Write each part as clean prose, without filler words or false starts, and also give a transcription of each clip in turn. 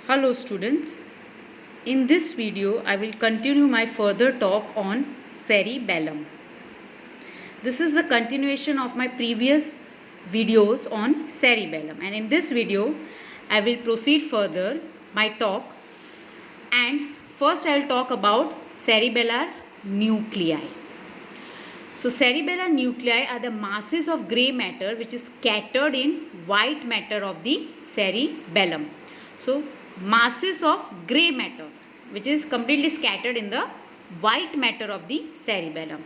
Hello students, in this video I will continue my further talk on cerebellum. This is the continuation of my previous videos on cerebellum, and in this video I will proceed further my talk, and first I will talk about cerebellar nuclei. So cerebellar nuclei are the masses of grey matter which is scattered in white matter of the cerebellum. So masses of grey matter which is completely scattered in the white matter of the cerebellum.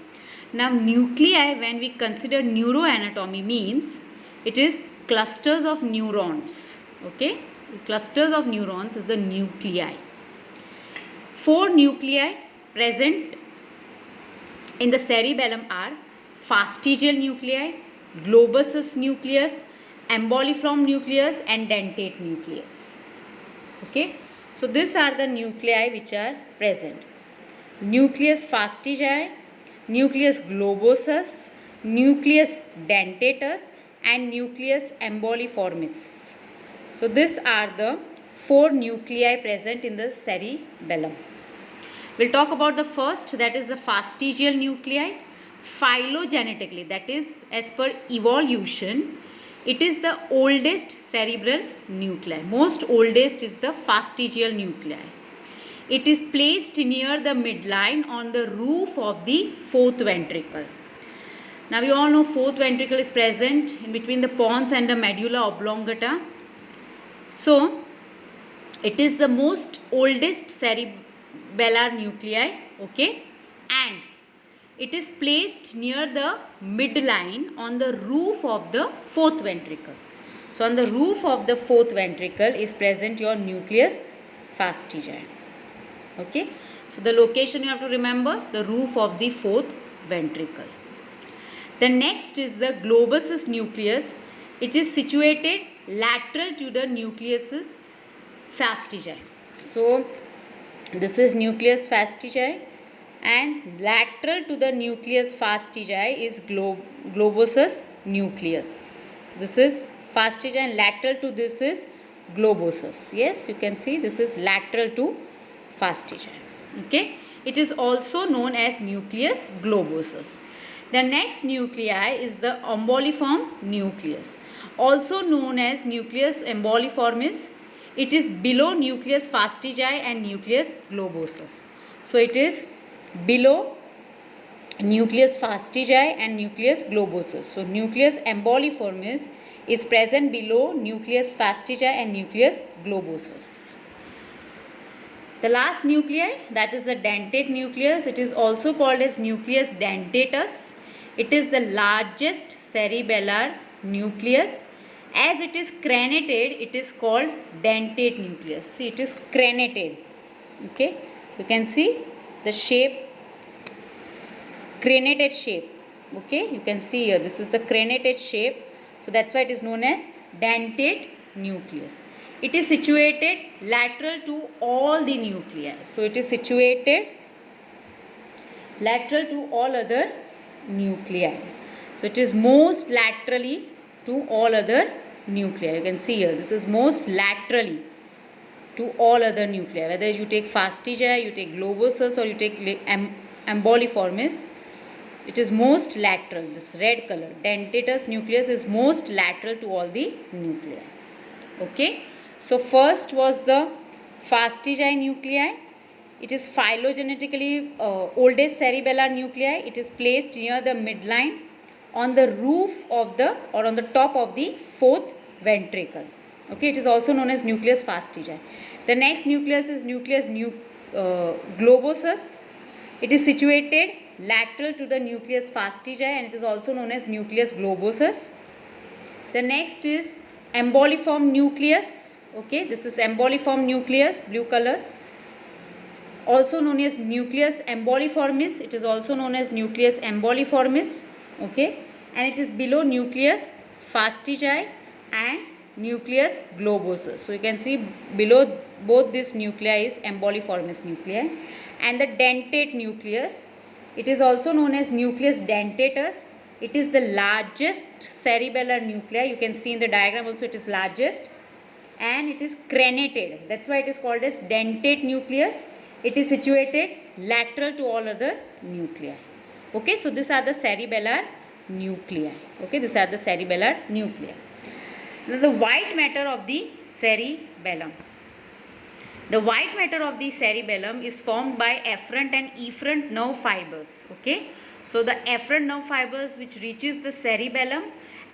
Now nuclei, when we consider neuroanatomy, means it is clusters of neurons. Okay, clusters of neurons is the nuclei. 4 nuclei present in the cerebellum are fastigial nuclei, globusus nucleus, emboliform nucleus and dentate nucleus. Okay, so these are the nuclei which are present: nucleus fastigii, nucleus globosus, nucleus dentatus and nucleus emboliformis. So these are the 4 nuclei present in the cerebellum. We'll talk about the first, that is the fastigial nuclei. Phylogenetically, that is as per evolution, it is the oldest cerebral nuclei. Most oldest is the fastigial nuclei. It is placed near the midline on the roof of the fourth ventricle. Now we all know fourth ventricle is present in between the pons and the medulla oblongata. So it is the most oldest cerebellar nuclei, okay, and it is placed near the midline on the roof of the fourth ventricle. So on the roof of the fourth ventricle is present your nucleus fastigii. Okay, so the location you have to remember, the roof of the fourth ventricle. The next is the globusus nucleus. It is situated lateral to the nucleus fastigii. So this is nucleus fastigii, and lateral to the nucleus fastigii is globusus nucleus. This is fastigii and lateral to this is globusus. Yes, you can see this is lateral to fastigii. Okay, it is also known as nucleus globosus. The next nuclei is the emboliform nucleus, also known as nucleus emboliformis. It is below nucleus fastigii and nucleus globosus. So it is below nucleus fastigii and nucleus globosus. So nucleus emboliformis is present below nucleus fastigii and nucleus globosus. The last nuclei, that is the dentate nucleus. It is also called as nucleus dentatus. It is the largest cerebellar nucleus. As it is crenated, it is called dentate nucleus. See, it is crenated. Okay, you can see the shape, crenated shape. Okay, you can see here, this is the crenated shape. So that's why it is known as dentate nucleus. It is situated lateral to all the nuclei. So it is situated lateral to all other nuclei. So it is most laterally to all other nuclei. You can see here, this is most laterally to all other nuclei. Whether you take fastigii, you take globusus or you take emboliformis, it is most lateral. This red color, dentatus nucleus, is most lateral to all the nuclei. Okay, so first was the fastigii nuclei. It is phylogenetically oldest cerebellar nuclei. It is placed near the midline on the roof of the or on the top of the fourth ventricle. Okay, it is also known as nucleus fastigii. The next nucleus is nucleus globosus. It is situated lateral to the nucleus fastigii and it is also known as nucleus globosus. The next is emboliform nucleus. Okay, this is emboliform nucleus, blue color, also known as nucleus emboliformis. It is also known as nucleus emboliformis. Okay, and it is below nucleus fastigii and nucleus globosus. So you can see below both these nuclei is emboliformis nuclei. And the dentate nucleus, it is also known as nucleus dentatus. It is the largest cerebellar nuclei. You can see in the diagram also it is largest. and it is crenated. That's why it is called as dentate nucleus. It is situated lateral to all other nuclei. Okay, so these are the cerebellar nuclei. Okay, these are the cerebellar nuclei. Now the white matter of the cerebellum. The white matter of the cerebellum is formed by afferent and efferent nerve fibers. Okay, so the afferent nerve fibers which reaches the cerebellum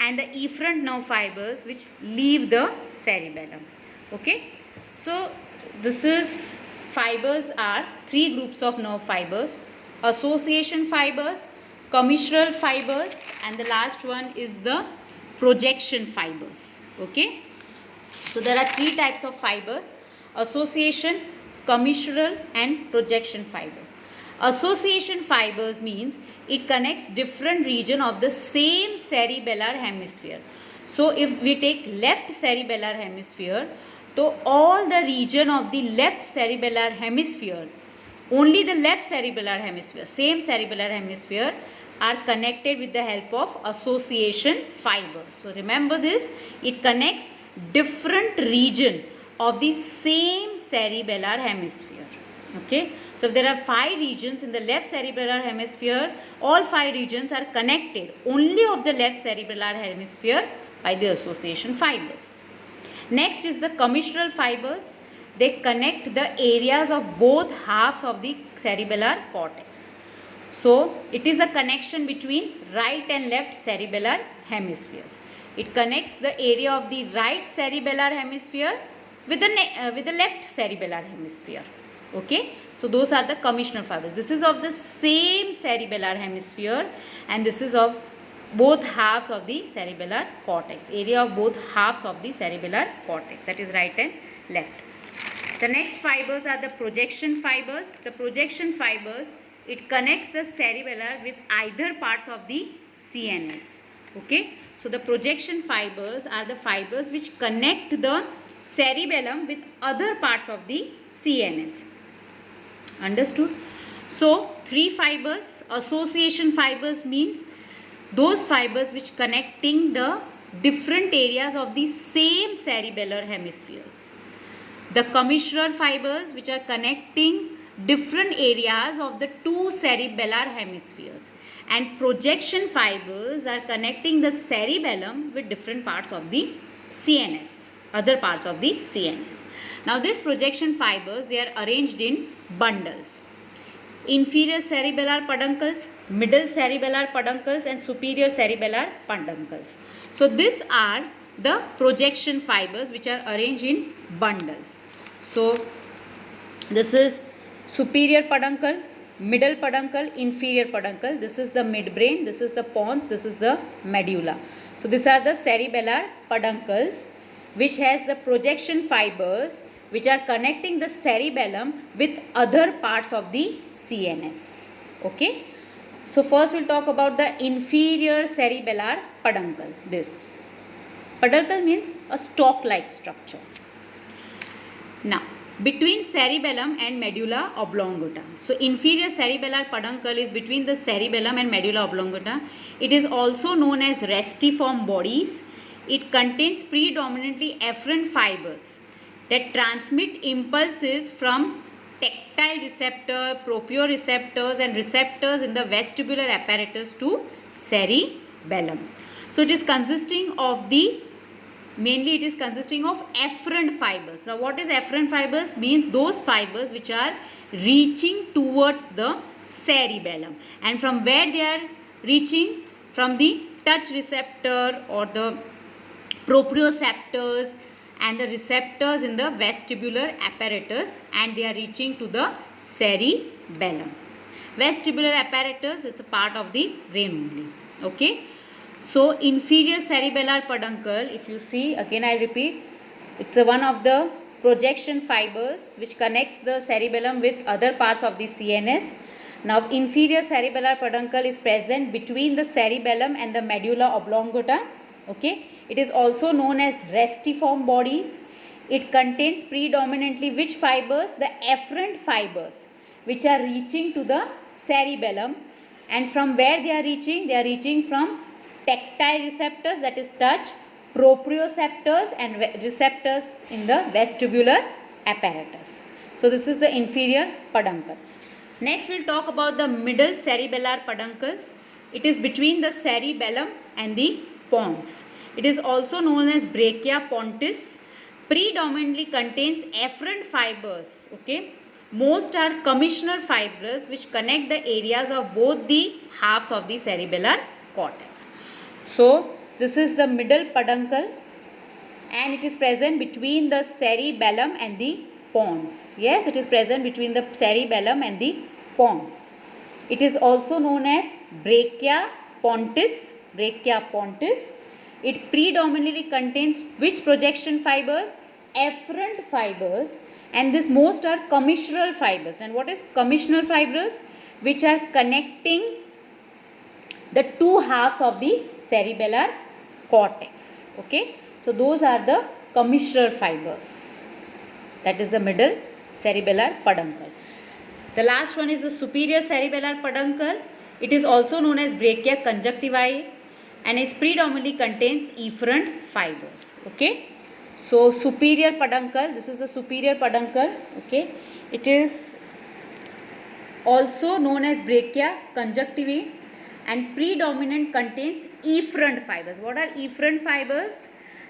and the efferent nerve fibers which leave the cerebellum. Okay, so this is fibers are three groups of nerve fibers: association fibers, commissural fibers, and the last one is the projection fibers. Okay, so there are three types of fibers: association, commissural, and projection fibers. Association fibers means it connects different region of the same cerebellar hemisphere. So if we take left cerebellar hemisphere, so all the region of the left cerebellar hemisphere, only the left cerebellar hemisphere, same cerebellar hemisphere, are connected with the help of association fibers. So remember this, it connects different region of the same cerebellar hemisphere. Okay, so if there are 5 regions in the left cerebellar hemisphere, all 5 regions are connected only of the left cerebellar hemisphere by the association fibers. Next is the commissural fibers. They connect the areas of both halves of the cerebellar cortex. So it is a connection between right and left cerebellar hemispheres. It connects the area of the right cerebellar hemisphere with the left cerebellar hemisphere. Okay, so those are the commissural fibers. This is of the same cerebellar hemisphere and this is of both halves of the cerebellar cortex, area of both halves of the cerebellar cortex, that is right and left. The next fibers are the projection fibers. The projection fibers, it connects the cerebellar with either parts of the CNS. Okay, so the projection fibers are the fibers which connect the cerebellum with other parts of the CNS. Understood? So 3 fibers. Association fibers means those fibers which connecting the different areas of the same cerebellar hemispheres. The commissural fibers which are connecting different areas of the 2 cerebellar hemispheres, and projection fibers are connecting the cerebellum with different parts of the CNS, other parts of the CNS. Now these projection fibers, they are arranged in bundles: inferior cerebellar peduncles, middle cerebellar peduncles, and superior cerebellar peduncles. So these are the projection fibers which are arranged in bundles. So this is superior peduncle, middle peduncle, inferior peduncle. This is the midbrain, this is the pons, this is the medulla. So these are the cerebellar peduncles which has the projection fibers which are connecting the cerebellum with other parts of the CNS. Okay. So first we'll talk about the inferior cerebellar peduncle. This peduncle means a stalk-like structure. Now, between cerebellum and medulla oblongata. So inferior cerebellar peduncle is between the cerebellum and medulla oblongata. It is also known as restiform bodies. It contains predominantly afferent fibers that transmit impulses from tactile receptor, proprioceptors, and receptors in the vestibular apparatus to cerebellum. So it is consisting of mainly it is consisting of afferent fibers. Now what is afferent fibers? Means those fibers which are reaching towards the cerebellum, and from where they are reaching, from the touch receptor or the proprioceptors and the receptors in the vestibular apparatus, and they are reaching to the cerebellum. Vestibular apparatus, it's a part of the brain only. Okay. So inferior cerebellar peduncle, if you see, again I repeat, it's one of the projection fibers which connects the cerebellum with other parts of the CNS. Now inferior cerebellar peduncle is present between the cerebellum and the medulla oblongata. Okay, it is also known as restiform bodies. It contains predominantly which fibers? The afferent fibers which are reaching to the cerebellum, and from where they are reaching? They are reaching from tactile receptors, that is touch, proprioceptors and receptors in the vestibular apparatus. So this is the inferior peduncle. Next we'll talk about the middle cerebellar peduncles. It is between the cerebellum and the pons. It is also known as brachia pontis. Predominantly contains afferent fibers. Okay. Most are commissural fibers which connect the areas of both the halves of the cerebellar cortex. So this is the middle peduncle and it is present between the cerebellum and the pons. Yes, it is present between the cerebellum and the pons. It is also known as brachia pontis. Brachia pontis. It predominantly contains which projection fibers? Afferent fibers, and this most are commissural fibers. And what is commissural fibers? Which are connecting the two halves of the cerebellar cortex. Okay, so those are the commissural fibers. That is the middle cerebellar peduncle. The last one is the superior cerebellar peduncle. It is also known as brachia conjunctivae and is predominantly contains efferent fibers. Okay, so superior peduncle, this is the superior peduncle. Okay, it is also known as brachia conjunctivae and predominant contains efferent fibers. What are efferent fibers?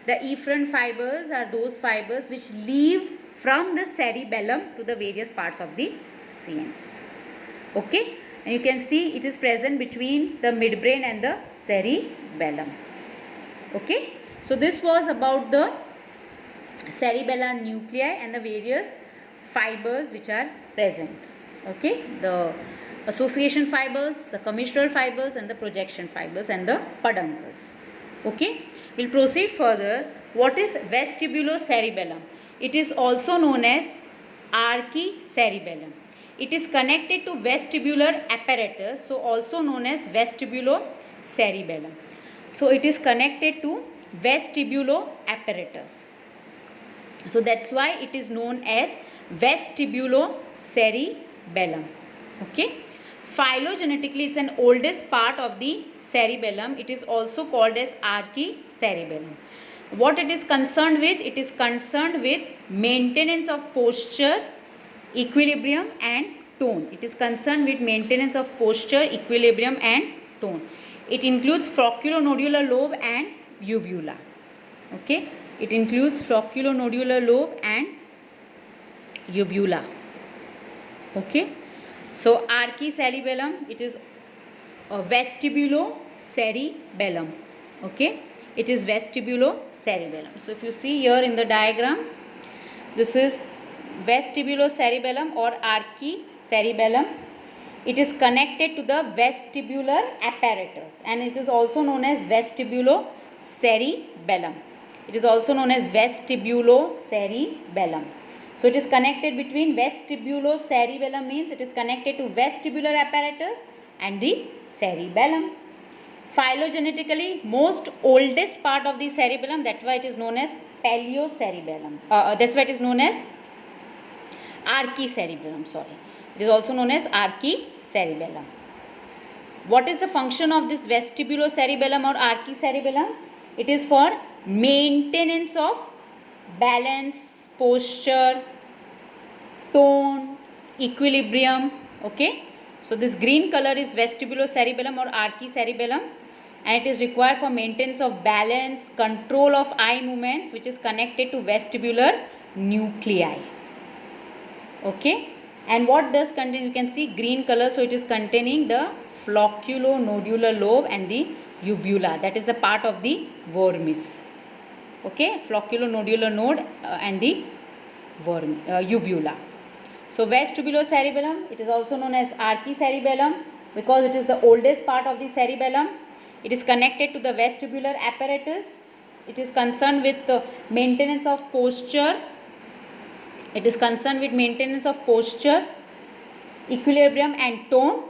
The efferent fibers are those fibers which leave from the cerebellum to the various parts of the CNS. Okay, and you can see it is present between the midbrain and the cerebellum. Okay, so this was about the cerebellar nuclei and the various fibers which are present. Okay, the association fibers, the commissural fibers and the projection fibers and the peduncles. Okay, we'll proceed further. What is vestibulocerebellum? It is also known as archicerebellum. It is connected to vestibular apparatus, so also known as vestibulocerebellum. So it is connected to vestibuloapparatus. So that's why it is known as vestibulocerebellum. Okay. Phylogenetically, it's an oldest part of the cerebellum. It is also called as archicerebellum. What it is concerned with? It is concerned with maintenance of posture, equilibrium and tone. It is concerned with maintenance of posture, equilibrium and tone. It includes flocculonodular lobe and uvula. Okay, it includes flocculonodular lobe and uvula. Okay, so archicerebellum, it is a vestibulocerebellum. Okay, it is vestibulocerebellum. So if you see here in the diagram, this is vestibulocerebellum or archicerebellum. It is connected to the vestibular apparatus and it is also known as vestibulocerebellum. It is also known as vestibulocerebellum. So it is connected between vestibulocerebellum means it is connected to vestibular apparatus and the cerebellum. Phylogenetically, most oldest part of the cerebellum, that's why it is known as paleocerebellum. That's why it is known as archicerebellum. Sorry, it is also known as archicerebellum. What is the function of this vestibulocerebellum or archicerebellum? It is for maintenance of balance, posture, tone, equilibrium. Okay, so this green color is vestibulocerebellum or archicerebellum and it is required for maintenance of balance, control of eye movements, which is connected to vestibular nuclei. Okay, and what does contain? You can see green color, so it is containing the flocculonodular lobe and the uvula, that is the part of the vermis. Okay, flocculonodular node and the uvula. So vestibulocerebellum, it is also known as archicerebellum because it is the oldest part of the cerebellum. It is connected to the vestibular apparatus. It is concerned with the maintenance of posture. It is concerned with maintenance of posture, equilibrium and tone,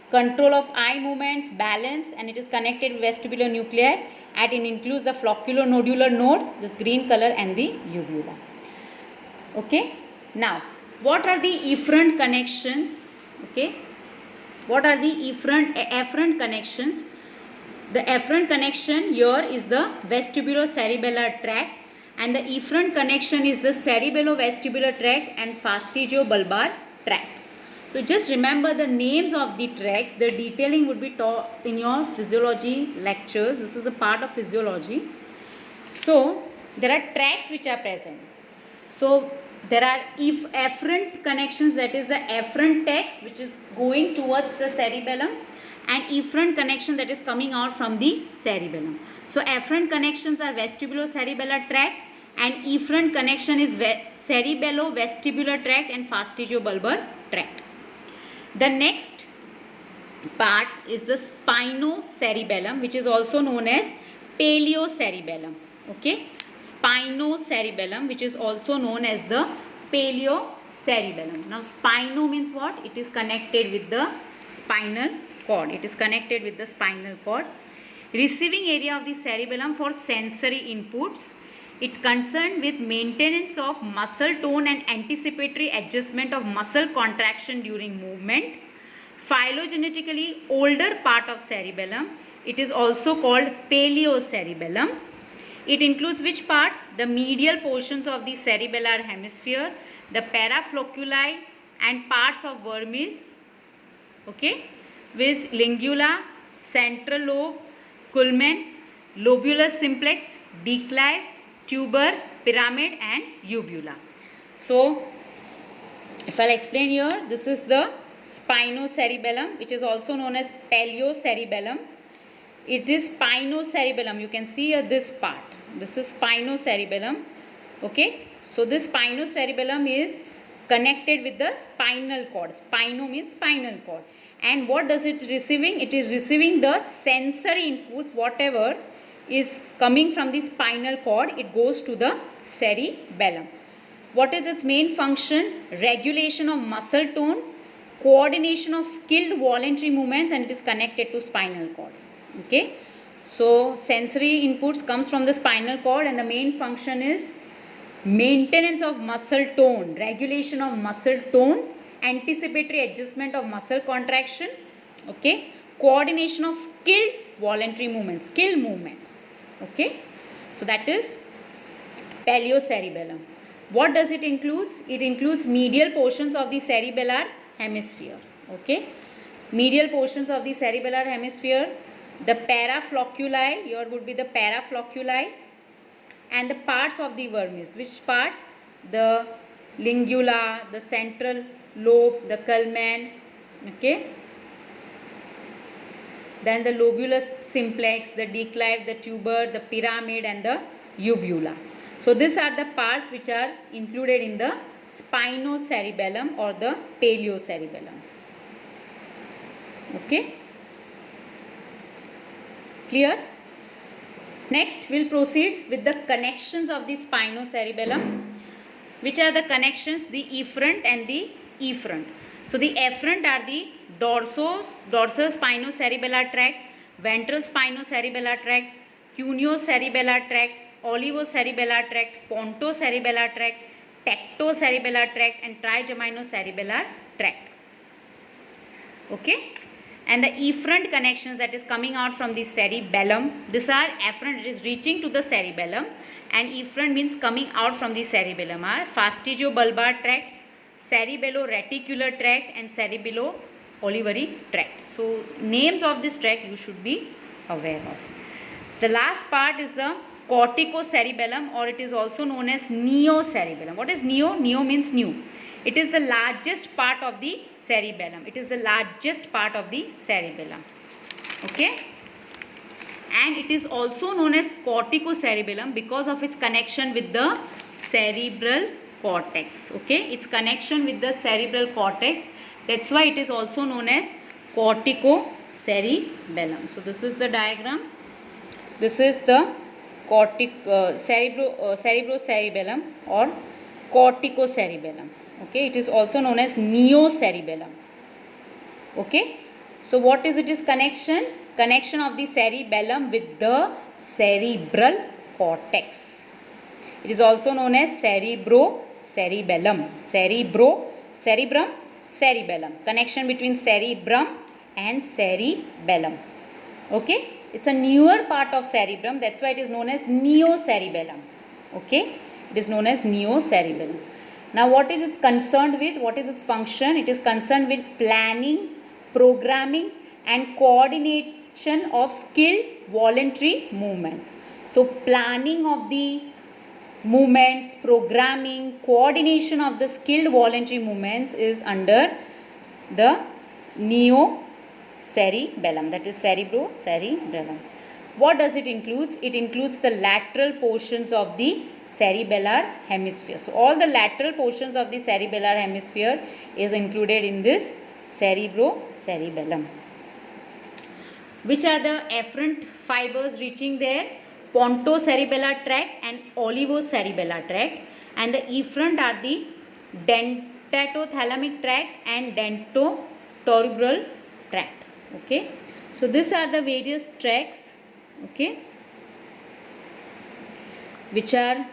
control of eye movements, balance, and it is connected with vestibular nuclei and it includes the flocculonodular node, this green color, and the uvula. Okay, now what are the efferent connections? Okay, what are the efferent connections? The afferent connection here is the vestibulocerebellar tract, and the efferent connection is the cerebellovestibular tract and fastigiobulbar tract. So just remember the names of the tracts. The detailing would be taught in your physiology lectures. This is a part of physiology. So there are tracts which are present. So there are afferent connections, that is the afferent text which is going towards the cerebellum, and efferent connection that is coming out from the cerebellum. So afferent connections are vestibulocerebellar tract, and efferent connection is cerebellovestibular tract and fastigiobulbar tract. The next part is the spinocerebellum, which is also known as paleocerebellum. Okay, spinocerebellum, which is also known as the paleocerebellum. Now spino means what? It is connected with the spinal cord. It is connected with the spinal cord. Receiving area of the cerebellum for sensory inputs. It's concerned with maintenance of muscle tone and anticipatory adjustment of muscle contraction during movement. Phylogenetically older part of cerebellum. It is also called paleocerebellum. It includes which part? The medial portions of the cerebellar hemisphere, the paraflocculi and parts of vermis, okay, with lingula, central lobe, culmen, lobulus simplex, declive, tuber, pyramid and uvula. So if I'll explain here, this is the spinocerebellum, which is also known as paleocerebellum. It is spinocerebellum. You can see here this part. This is spinocerebellum. Okay. So this spinocerebellum is connected with the spinal cord. Spino means spinal cord. And what does it receiving? It is receiving the sensory inputs, whatever is coming from the spinal cord, it goes to the cerebellum. What is its main function? Regulation of muscle tone, coordination of skilled voluntary movements, and it is connected to spinal cord. Okay, so sensory inputs comes from the spinal cord, and the main function is maintenance of muscle tone, regulation of muscle tone, anticipatory adjustment of muscle contraction, okay, coordination of skilled voluntary movements, skill movements. Okay, so that is paleocerebellum. What does it includes? It includes medial portions of the cerebellar hemisphere. Okay, medial portions of the cerebellar hemisphere, the paraflocculi, here would be the paraflocculi, and the parts of the vermis. Which parts? The lingula, the central lobe, the culmen, okay, then the lobulus simplex, the declive, the tuber, the pyramid and the uvula. So these are the parts which are included in the spinocerebellum or the paleocerebellum. Okay, clear? Next we'll proceed with the connections of the spinocerebellum. Which are the connections? The efferent and the efferent. So the efferent are the dorsal spinocerebellar tract, ventral spinocerebellar tract, cuneo-cerebellar tract, olivocerebellar tract, pontocerebellar tract, tectocerebellar tract and trigeminocerebellar tract. Okay, and the efferent connections that is coming out from the cerebellum, these are efferent, it is reaching to the cerebellum, and efferent means coming out from the cerebellum are fastigiobulbar tract, cerebelloreticular tract and cerebello-olivary tract. So names of this tract you should be aware of. The last part is the corticocerebellum, or it is also known as neocerebellum. What is neo? Neo means new. It is the largest part of the cerebellum. It is the largest part of the cerebellum. Okay, and it is also known as corticocerebellum because of its connection with the cerebral cortex. Okay, its connection with the cerebral cortex, that's why it is also known as corticocerebellum. So this is the diagram. This is the cerebrocerebellum or corticocerebellum. Okay, it is also known as neocerebellum. Okay, so what is its connection? Connection of the cerebellum with the cerebral cortex. It is also known as cerebrocerebellum. Cerebrum, connection between cerebrum and cerebellum. Okay, It's a newer part of cerebrum. That's why it is known as neocerebellum. Okay, it is known as neocerebellum. Now, what is it concerned with? What is its function? It is concerned with planning, programming, and coordination of skilled voluntary movements. So, planning of the movements, programming, coordination of the skilled voluntary movements is under the neocerebellum, that is cerebrocerebellum. What does it include? It includes the lateral portions of the cerebellar hemisphere. So all the lateral portions of the cerebellar hemisphere is included in this cerebrocerebellum. Which are the afferent fibers reaching there? Pontocerebellar tract and olivocerebellar tract, and the efferent are the dentatothalamic tract and dentatorubral tract. Okay, so these are the various tracts, okay, which are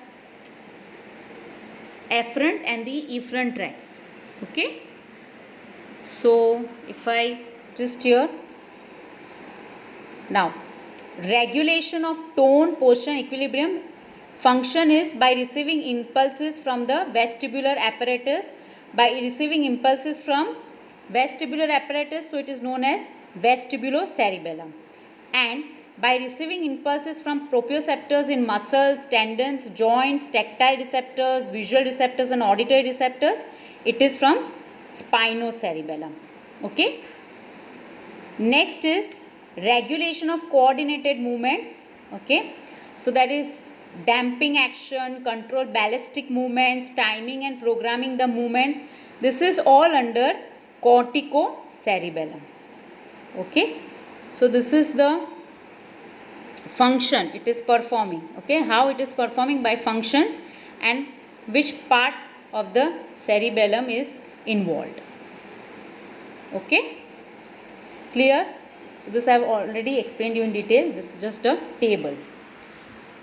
afferent and the efferent tracts. Okay, so if I just here now, regulation of tone, posture, and equilibrium function is by receiving impulses from the vestibular apparatus. By receiving impulses from vestibular apparatus, so it is known as vestibulocerebellum. And by receiving impulses from proprioceptors in muscles, tendons, joints, tactile receptors, visual receptors, and auditory receptors, it is from spinocerebellum. Okay. Next is regulation of coordinated movements. Okay, so that is damping action, control ballistic movements, timing and programming the movements. This is all under corticocerebellum. Okay, so this is the function it is performing. Okay, how it is performing by functions and which part of the cerebellum is involved. Okay, clear? So this I have already explained you in detail. This is just a table.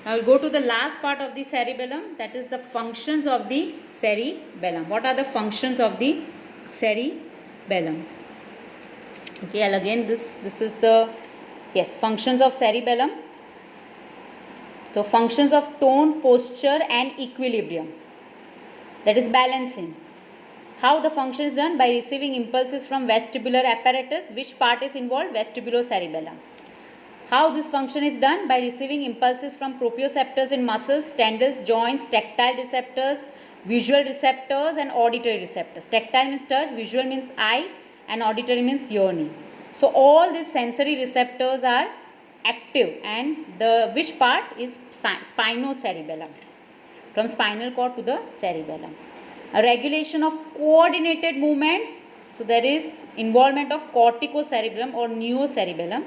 Now I will go to the last part of the cerebellum, that is the functions of the cerebellum. What are the functions of the cerebellum? Okay, and again this is the functions of cerebellum. So functions of tone, posture, and equilibrium, that is balancing. How the function is done? By receiving impulses from vestibular apparatus. Which part is involved? Vestibulocerebellum. How this function is done? By receiving impulses from proprioceptors in muscles, tendons, joints, tactile receptors, visual receptors, and auditory receptors. Tactile means touch, visual means eye, and auditory means hearing. So all these sensory receptors are active, and the which part is spinocerebellum, from spinal cord to the cerebellum. A regulation of coordinated movements, so there is involvement of corticocerebellum or neocerebellum.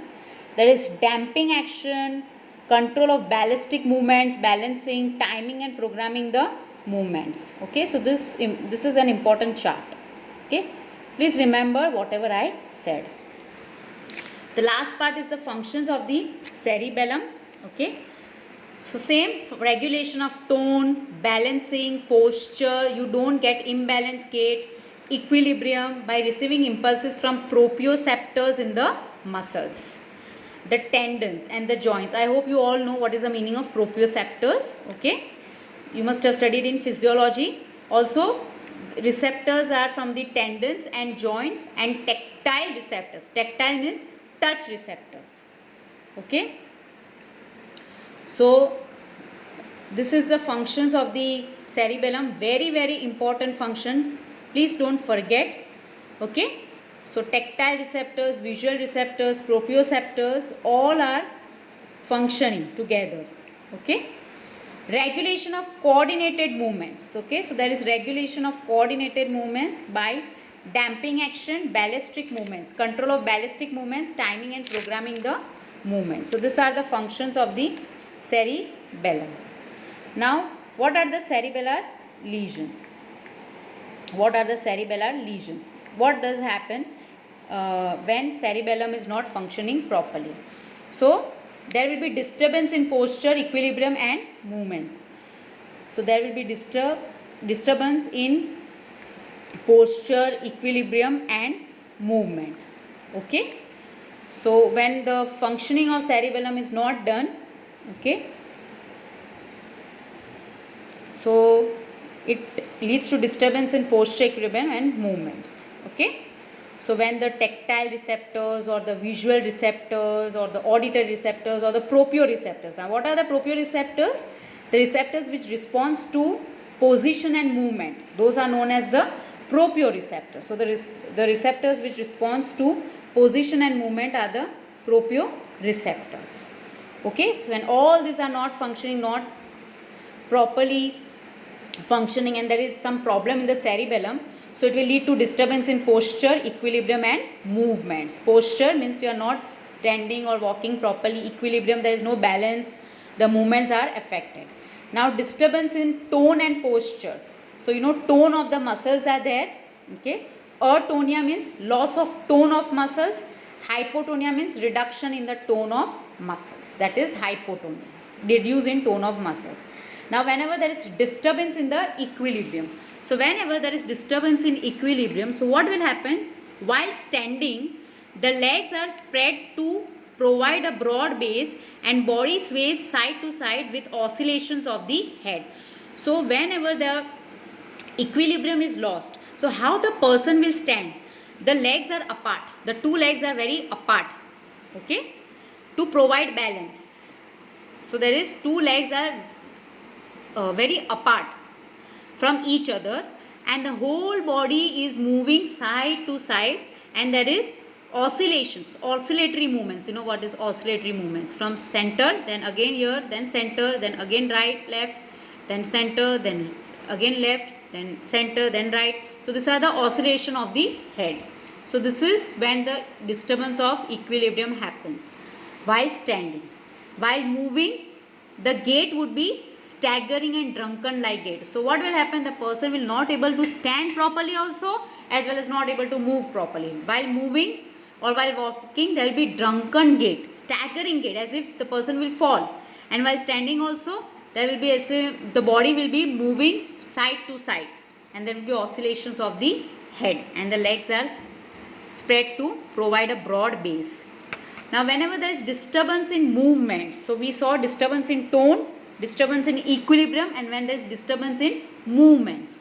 There is damping action, control of ballistic movements, balancing, timing and programming the movements. Okay, so this is an important chart. Okay, please remember whatever I said. The last part is the functions of the cerebellum. Okay, so same regulation of tone, balancing, posture, you don't get imbalanced gait, equilibrium by receiving impulses from proprioceptors in the muscles, the tendons and the joints. I hope you all know what is the meaning of proprioceptors. Okay, you must have studied in physiology. Also, receptors are from the tendons and joints, and tactile receptors. Tactile means touch receptors. Okay, so this is the functions of the cerebellum. Very, very important function. Please don't forget. Okay, so tactile receptors, visual receptors, proprioceptors, all are functioning together. Okay, regulation of coordinated movements. Okay, so there is regulation of coordinated movements by damping action, ballistic movements, control of ballistic movements, timing and programming the movements. So these are the functions of the cerebellum. Now, what are the cerebellar lesions? What are the cerebellar lesions? What does happen when cerebellum is not functioning properly? So, there will be disturbance in posture, equilibrium and movements. So, there will be disturbance in posture, equilibrium and movement. Okay. So when the functioning of cerebellum is not done, okay, so it leads to disturbance in posture, equilibrium and movements. Okay, so when the tactile receptors or the visual receptors or the auditory receptors or the proprioceptors. Now what are the proprioceptors? The receptors which responds to position and movement, those are known as the proprioceptors. So the receptors which responds to position and movement are the proprioceptors. Okay, so when all these are not functioning, not properly functioning, and there is some problem in the cerebellum, so it will lead to disturbance in posture, equilibrium and movements. Posture means you are not standing or walking properly. Equilibrium, there is no balance, the movements are affected. Now disturbance in tone and posture. So you know, tone of the muscles are there. Okay, atonia means loss of tone of muscles. Hypotonia means reduction in the tone of muscles, that is hypotonia, reduce in tone of muscles. Now whenever there is disturbance in the equilibrium, so whenever there is disturbance in equilibrium, so what will happen? While standing, the legs are spread to provide a broad base and body sways side to side with oscillations of the head. So whenever the equilibrium is lost, so how the person will stand? The legs are apart, the two legs are very apart, okay, to provide balance. So there is two legs are very apart from each other, and the whole body is moving side to side, and there is oscillations, oscillatory movements. You know what is oscillatory movements? From center, then again here, then center, then again right, left, then center, then again left, then center, then right. So these are the oscillation of the head. So this is when the disturbance of equilibrium happens while standing. While moving, the gait would be staggering and drunken like gait. So what will happen? The person will not able to stand properly also, as well as not able to move properly. While moving or while walking, there will be drunken gait, staggering gait, as if the person will fall. And while standing also, there will be as if the body will be moving side to side, and there will be oscillations of the head, and the legs are spread to provide a broad base. Now whenever there is disturbance in movement, so we saw disturbance in tone, disturbance in equilibrium, and when there is disturbance in movements.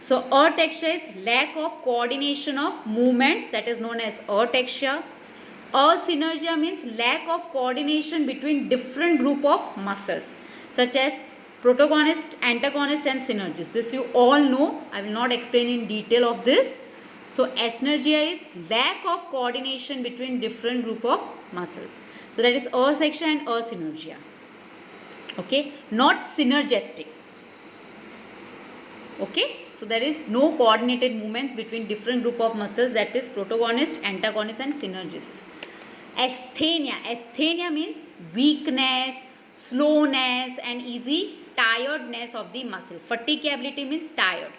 So ataxia is lack of coordination of movements, that is known as ataxia. Asynergia means lack of coordination between different group of muscles, such as protagonist, antagonist and synergist. This you all know, I will not explain in detail of this. So asynergia is lack of coordination between different group of muscles. So that is asection and asynergia. Okay, not synergistic. Okay, so there is no coordinated movements between different group of muscles, that is protagonist, antagonist and synergist. Asthenia. Asthenia means weakness, slowness and easy tiredness of the muscle. Fatigability means tired.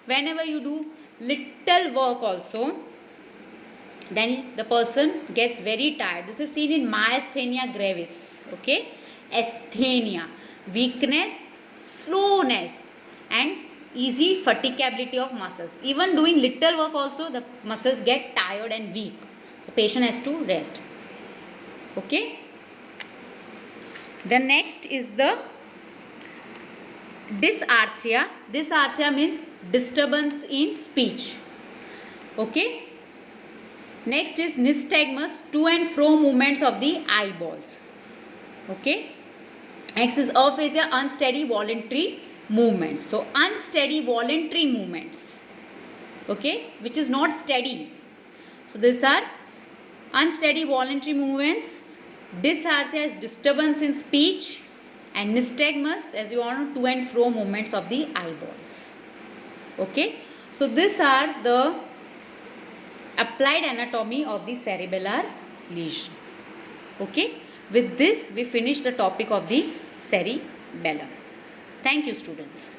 Whenever you do little work also, then the person gets very tired. This is seen in myasthenia gravis. Okay, asthenia, weakness, slowness and easy fatigability of muscles. Even doing little work also, the muscles get tired and weak. The patient has to rest. Okay, the next is the dysarthria. Dysarthria means disturbance in speech. Okay, next is nystagmus, to and fro movements of the eyeballs. Okay, next is aphasia, unsteady voluntary movements. So unsteady voluntary movements, okay, which is not steady. So these are unsteady voluntary movements. Dysarthria is disturbance in speech, and nystagmus, as you all know, to and fro movements of the eyeballs. Okay, so these are the applied anatomy of the cerebellar lesion. Okay, with this we finish the topic of the cerebellum. Thank you, students.